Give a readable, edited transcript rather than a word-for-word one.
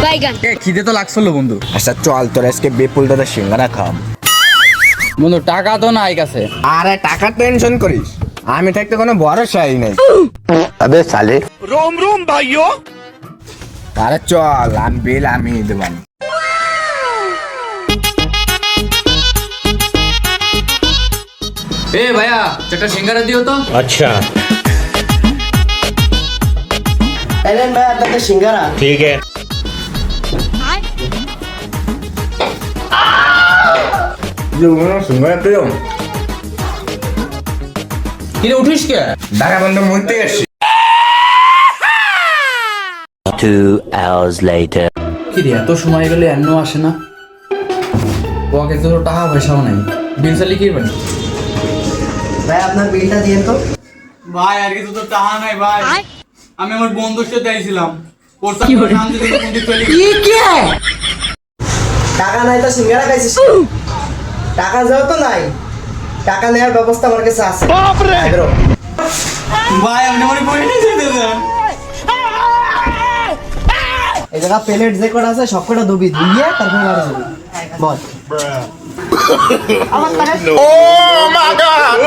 বাইগান। খিদে তো লাগছিল বন্ধু। আচ্ছা চল তোর আজকে বিপুল দাদা সিঙ্গারা খাম। বন্ধু টাকা তো নাই কাছে। আরে টাকা টেনশন করিস, আমি থাকতে কোনো ভরসাই নেই। আবে সালে रोम रोम भाइयों। আরে চল আমি বিল আমি দেবান। এ ভাইয়া চারটা সিঙ্গারা দিও তো। अच्छा এলেন ভাই আপনাদের সিঙ্গারা। ठीक है। সিঙ্গারা প্রিয় কিরে উঠিস কে? দাঁড়া বন্ধু মরতে আসছি। 2 hours later. কিরে এত সময় গেলে এমনও আসে না? ওকে তো টাকা পয়সাও নাই, বিল চালি কি বানি? ভাই আপনার বিলটা দিয়ে তো। ভাই আর কিছু তো টাকা নাই ভাই, আমি আমার বন্ধুর সাথে আইছিলাম, ওর সাথে নাম দিতে বন্ধু চলে টাকা নাই তো সিঙ্গারা খাইছিস? টাকা যাও তো নাই, টাকা নেওয়ার ব্যবস্থা আমার কাছে আছে। আয় বেরো। ভাই আপনি আমার বইটা যেতে দেন। এই জায়গা প্লেট যে কটা আছে সব কটা ধুবি, ধুইয়ে তারপরে বাড়ি যাবি। বল। Oh my god.